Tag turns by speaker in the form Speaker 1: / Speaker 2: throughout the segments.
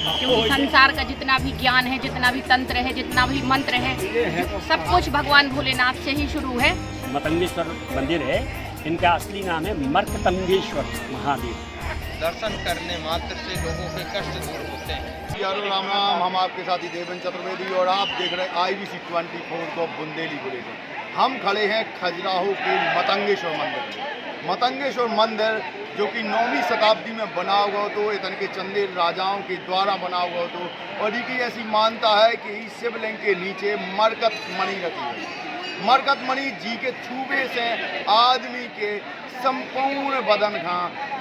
Speaker 1: क्योंकि संसार का जितना भी ज्ञान है, जितना भी तंत्र है, जितना भी मंत्र है, सब कुछ भगवान भोलेनाथ से ही शुरू है।
Speaker 2: मतंगेश्वर मंदिर है, इनका असली नाम है मर्कतंगेश्वर महादेव।
Speaker 3: दर्शन करने मात्र से लोगों के कष्ट दूर होते हैं।
Speaker 4: यारो राम राम, हम आपके साथी देवेंद्र चतुर्वेदी और आप देख रहे हैं IBC 24 को बुंदेली बुलेटिन। हम खड़े हैं खजुराहो के मतंगेश्वर मंदिर में। मतंगेश्वर मंदिर जो कि 9वीं शताब्दी में बना हुआ तो इतन के चंदेल राजाओं के द्वारा बना हुआ तो, और इनकी ऐसी मान्यता है कि इस शिवलिंग के नीचे मरकत मणि रखी हुई। मरकत मणि जी के छूबे से आदमी के संपूर्ण बदन का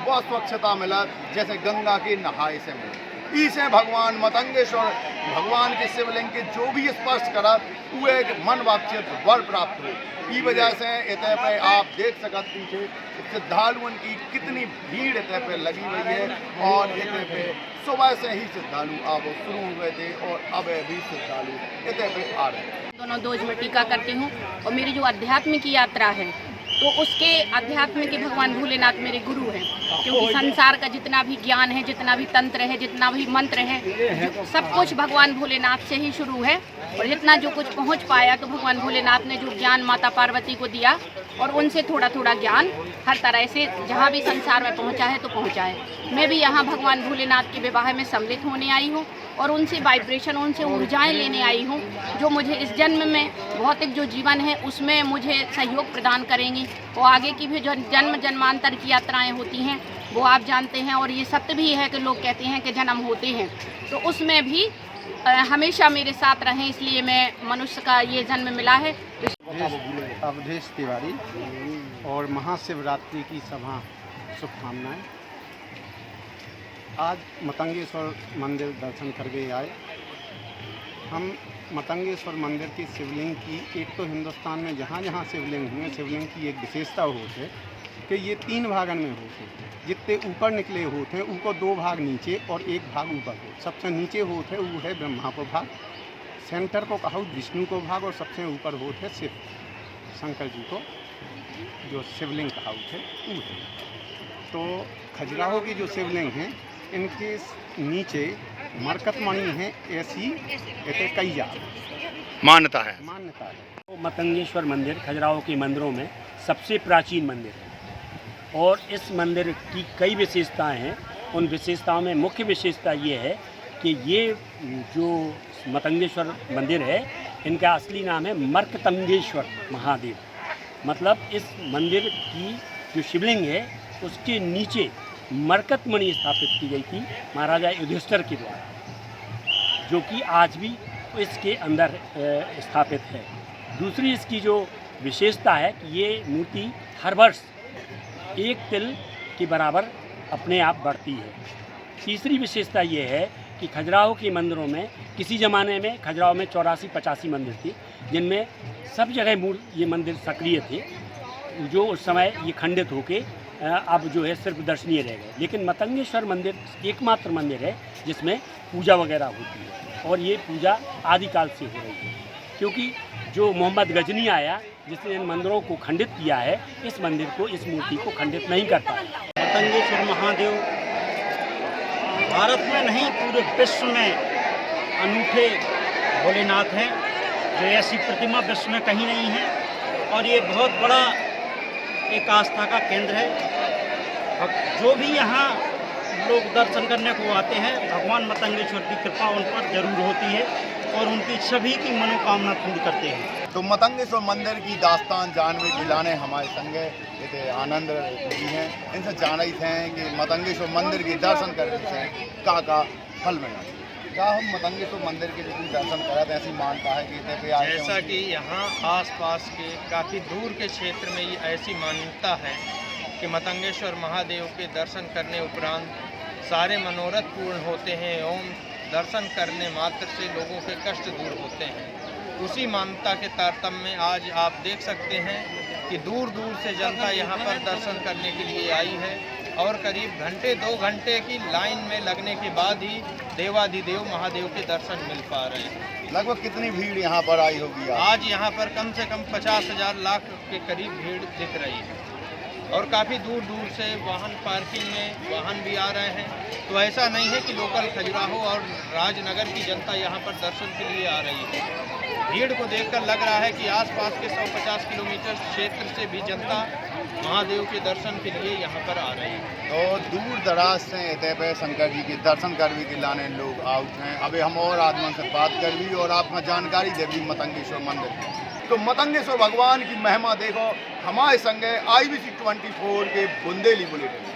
Speaker 4: वह स्वच्छता मिला जैसे गंगा के नहाए से मिला। इसे भगवान मतंगेश्वर भगवान के शिवलिंग के जो भी स्पर्श करा वो एक मन वांछित वर प्राप्त हो। ई वजह से इतने पे आप देख सकते पीछे श्रद्धालुओं की कितनी भीड़ इतने पे लगी हुई है, और इतने पे सुबह से ही श्रद्धालु अब शुरू हुए थे और अब भी श्रद्धालु इतने पे आ रहे हैं।
Speaker 1: दोनों डोज में टीका करती हूँ, और मेरी जो आध्यात्मिक यात्रा है तो उसके आध्यात्म के भगवान भोलेनाथ मेरे गुरु हैं। क्योंकि संसार का जितना भी ज्ञान है, जितना भी तंत्र है, जितना भी मंत्र है, सब कुछ भगवान भोलेनाथ से ही शुरू है। और जितना जो कुछ पहुंच पाया तो भगवान भोलेनाथ ने जो ज्ञान माता पार्वती को दिया, और उनसे थोड़ा थोड़ा ज्ञान हर तरह से जहाँ भी संसार में पहुँचा है तो पहुँचा है। मैं भी यहाँ भगवान भोलेनाथ के विवाह में सम्मिलित होने आई हूँ, और उनसे वाइब्रेशन, उनसे ऊर्जाएं लेने आई हूँ, जो मुझे इस जन्म में भौतिक जो जीवन है उसमें मुझे सहयोग प्रदान करेंगी। और आगे की भी जो जन्म जन्मांतर की यात्राएं होती हैं वो आप जानते हैं, और ये सत्य भी है कि लोग कहते हैं कि जन्म होते हैं, तो उसमें भी हमेशा मेरे साथ रहें, इसलिए मैं मनुष्य का ये जन्म मिला है।
Speaker 5: अवधेश तिवारी और महाशिवरात्रि की सभा शुभकामनाएं। आज मतंगेश्वर मंदिर दर्शन करके आए। हम मतंगेश्वर मंदिर की शिवलिंग की, एक तो हिंदुस्तान में जहाँ जहाँ शिवलिंग हुए, शिवलिंग की एक विशेषता होती है कि ये 3 भागन में होते हैं। जितने ऊपर निकले होते हैं उनको 2 भाग नीचे और 1 भाग ऊपर हो। सबसे नीचे होते हैं वो है ब्रह्मा को भाग, सेंटर को कहा विष्णु को भाग, और सबसे ऊपर होते शिव शंकर जी को जो शिवलिंग कहा थे वो है। तो खजुराहो की जो शिवलिंग हैं इनके नीचे मरकत मणि है, ऐसी कई जा
Speaker 4: मान्यता है।
Speaker 2: तो मतंगेश्वर मंदिर खजुराहो के मंदिरों में सबसे प्राचीन मंदिर है, और इस मंदिर की कई विशेषताएं हैं। उन विशेषताओं में मुख्य विशेषता ये है कि ये जो मतंगेश्वर मंदिर है इनका असली नाम है मर्कतंगेश्वर महादेव। मतलब इस मंदिर की जो शिवलिंग है उसके नीचे मरकत मणि स्थापित की गई थी महाराजा युधिष्ठिर के द्वारा, जो कि आज भी इसके अंदर स्थापित है। दूसरी इसकी जो विशेषता है कि ये मूर्ति हर वर्ष 1 तिल के बराबर अपने आप बढ़ती है। तीसरी विशेषता ये है कि खजुराहो के मंदिरों में किसी ज़माने में खजुराहो में 84-85 मंदिर थे, जिनमें सब जगह ये मंदिर सक्रिय थे, जो उस समय ये खंडित होके अब जो है सिर्फ दर्शनीय रह गए। लेकिन मतंगेश्वर मंदिर एकमात्र मंदिर है जिसमें पूजा वगैरह होती है, और ये पूजा आदिकाल से हो रही है। क्योंकि जो मोहम्मद गजनी आया जिसने इन मंदिरों को खंडित किया है, इस मंदिर को, इस मूर्ति को खंडित नहीं कर पाया।
Speaker 6: मतंगेश्वर महादेव भारत में नहीं पूरे विश्व में अनूठे भोलेनाथ हैं, जो ऐसी प्रतिमा विश्व में कहीं नहीं है, और ये बहुत बड़ा एक आस्था का केंद्र है। जो भी यहाँ लोग दर्शन करने को आते हैं, भगवान मतंगेश्वर की कृपा उन पर जरूर होती है, और उनकी सभी की मनोकामना पूर्ण करते हैं।
Speaker 4: तो मतंगेश्वर मंदिर की दास्तान जानवे गिलाने हमारे संगे ये आनंद जी हैं। इनसे जान रही थे कि मतंगेश्वर मंदिर के दर्शन करने से का फल मिला। क्या हम मतंगेश्वर मंदिर के जो दर्शन करा थे, ऐसी मानता है कि
Speaker 3: जैसा कि यहाँ आसपास के काफ़ी दूर के क्षेत्र में ये ऐसी मान्यता है कि मतंगेश्वर महादेव के दर्शन करने उपरांत सारे मनोरथ पूर्ण होते हैं एवं दर्शन करने मात्र से लोगों के कष्ट दूर होते हैं। उसी मान्यता के तारतम्य में आज आप देख सकते हैं कि दूर दूर से जनता यहाँ पर दर्शन करने के लिए आई है, और करीब 1-2 घंटे की लाइन में लगने के बाद ही देवाधिदेव महादेव के दर्शन मिल पा रहे हैं।
Speaker 4: लगभग कितनी भीड़ यहाँ पर आई होगी?
Speaker 3: आज यहाँ पर कम से कम 50,000 लाख के करीब भीड़ दिख रही है, और काफ़ी दूर दूर से वाहन पार्किंग में वाहन भी आ रहे हैं। तो ऐसा नहीं है कि लोकल खजुराहो और राजनगर की जनता यहाँ पर दर्शन के लिए आ रही है। भीड़ को देखकर लग रहा है कि आसपास के 150 किलोमीटर क्षेत्र से भी जनता महादेव के दर्शन के लिए यहाँ पर आ रही है।
Speaker 4: तो दूर दराज से इतने पे शंकर जी के दर्शन करने के लाने लोग आउट हैं। अभी हम और आदमी से बात कर भी और आपको जानकारी दे भी मतंगेश्वर मंदिर की। तो मतंगेश्वर भगवान की महिमा देखो। हमारे संग IBC 24 के बुंदेली बुलेटिन।